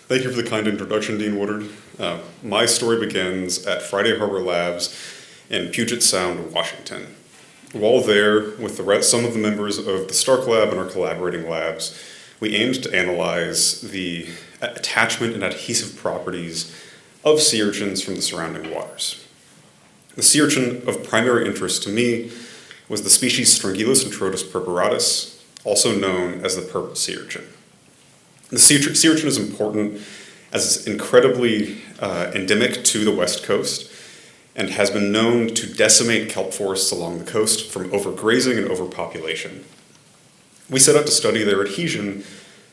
Thank you for the kind introduction, Dean Woodard. My story begins at Friday Harbor Labs in Puget Sound, Washington. While there, with some of the members of the Stark Lab and our collaborating labs, we aimed to analyze the attachment and adhesive properties of sea urchins from the surrounding waters. The sea urchin of primary interest to me was the species Stringulus introtus purpuratus, also known as the purple sea urchin. The sea urchin is important as it's incredibly endemic to the West Coast and has been known to decimate kelp forests along the coast from overgrazing and overpopulation. We set out to study their adhesion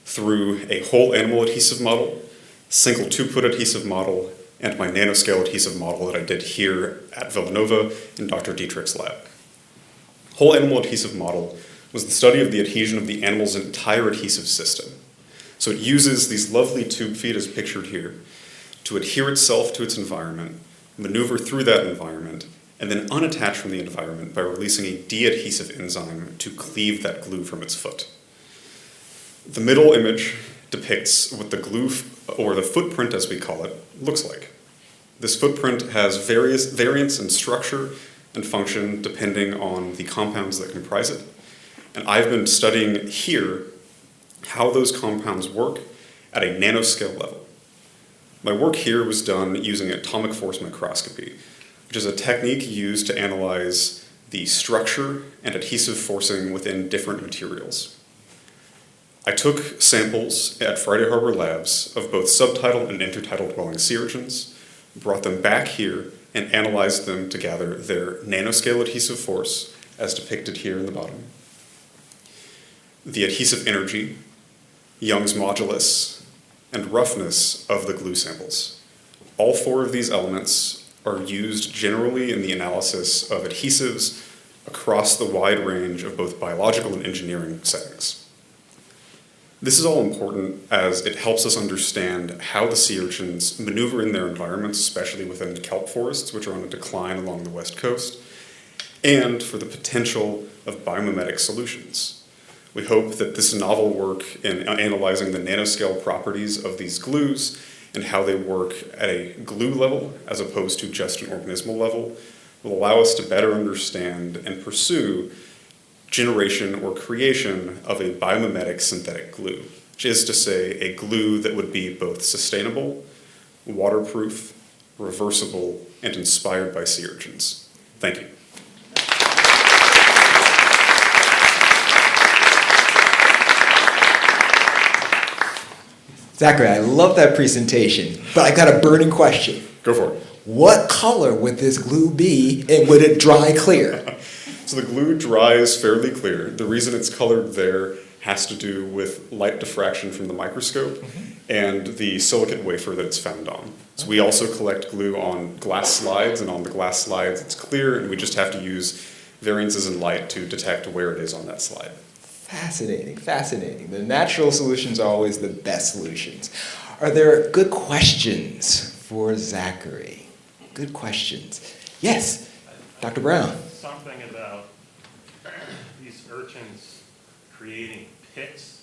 through a whole animal adhesive model, single two-put adhesive model, and my nanoscale adhesive model that I did here at Villanova in Dr. Dietrich's lab. Whole animal adhesive model was the study of the adhesion of the animal's entire adhesive system. So it uses these lovely tube feet as pictured here to adhere itself to its environment, maneuver through that environment, and then unattach from the environment by releasing a de-adhesive enzyme to cleave that glue from its foot. The middle image depicts what the glue, or the footprint as we call it, looks like. This footprint has various variants in structure and function depending on the compounds that comprise it. And I've been studying here how those compounds work at a nanoscale level. My work here was done using atomic force microscopy, which is a technique used to analyze the structure and adhesive forcing within different materials. I took samples at Friday Harbor Labs of both subtidal and intertidal dwelling sea urchins, brought them back here, and analyzed them to gather their nanoscale adhesive force, as depicted here in the bottom, the adhesive energy, Young's modulus, and roughness of the glue samples. All four of these elements are used generally in the analysis of adhesives across the wide range of both biological and engineering settings. This is all important as it helps us understand how the sea urchins maneuver in their environments, especially within kelp forests, which are on a decline along the West Coast, and for the potential of biomimetic solutions. We hope that this novel work in analyzing the nanoscale properties of these glues and how they work at a glue level as opposed to just an organismal level will allow us to better understand and pursue generation or creation of a biomimetic synthetic glue, which is to say a glue that would be both sustainable, waterproof, reversible, and inspired by sea urchins. Thank you. Zachary, I love that presentation, but I got a burning question. Go for it. What color would this glue be, and would it dry clear? So the glue dries fairly clear. The reason it's colored there has to do with light diffraction from the microscope and the silicate wafer that it's found on. So we also collect glue on glass slides, and on the glass slides it's clear, and we just have to use variances in light to detect where it is on that slide. Fascinating, fascinating. The natural solutions are always the best solutions. Are there good questions for Zachary? Good questions. Yes, Dr. Brown. Something about these urchins creating pits.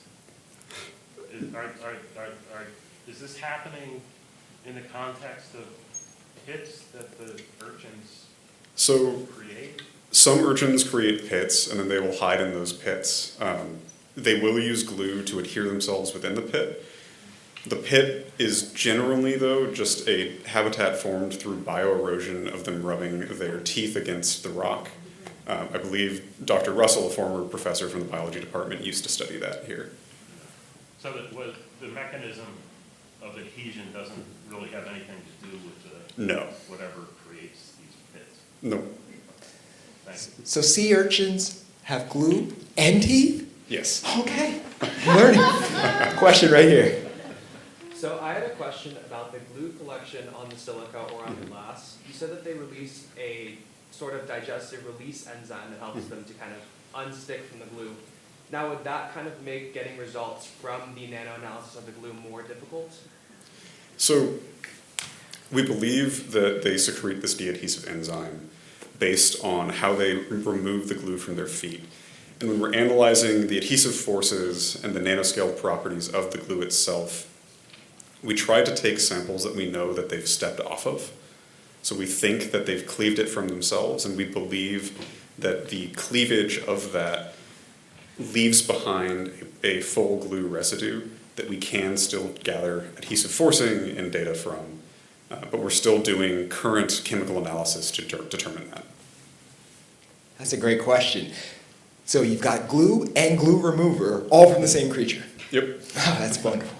Is this happening in the context of pits that the urchins create? Some urchins create pits, and then they will hide in those pits. They will use glue to adhere themselves within the pit. The pit is generally, though, just a habitat formed through bioerosion of them rubbing their teeth against the rock. I believe Dr. Russell, a former professor from the biology department, used to study that here. So that the mechanism of adhesion doesn't really have anything to do with whatever creates these pits? No. So sea urchins have glue and teeth? Yes. Okay, I'm learning. Question right here. So I had a question about the glue collection on the silica or on the glass. You said that they release a sort of digestive release enzyme that helps them to kind of unstick from the glue. Now would that kind of make getting results from the nano-analysis of the glue more difficult? So we believe that they secrete this de-adhesive enzyme based on how they remove the glue from their feet. And when we're analyzing the adhesive forces and the nanoscale properties of the glue itself, we try to take samples that we know that they've stepped off of. So we think that they've cleaved it from themselves, and we believe that the cleavage of that leaves behind a full glue residue that we can still gather adhesive forcing and data from. But we're still doing current chemical analysis to determine that. That's a great question. So you've got glue and glue remover, all from the same creature. Yep. Oh, that's wonderful.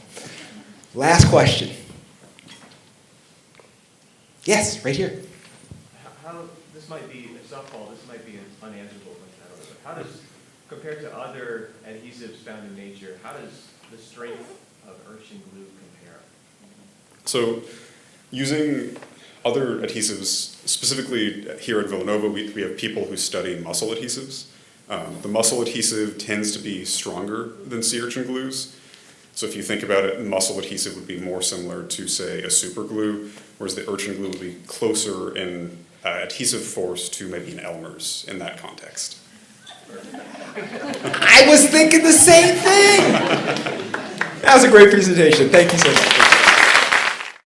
Last question. Yes, right here. How this might be a softball, this might be unanswerable, but I don't know. How does, compared to other adhesives found in nature, how does the strength of Urchin glue compare? So using other adhesives, specifically here at Villanova, we have people who study muscle adhesives. The muscle adhesive tends to be stronger than sea urchin glues. So if you think about it, muscle adhesive would be more similar to, say, a super glue, whereas the Urchin glue would be closer in adhesive force to maybe an Elmer's in that context. I was thinking the same thing! That was a great presentation. Thank you so much.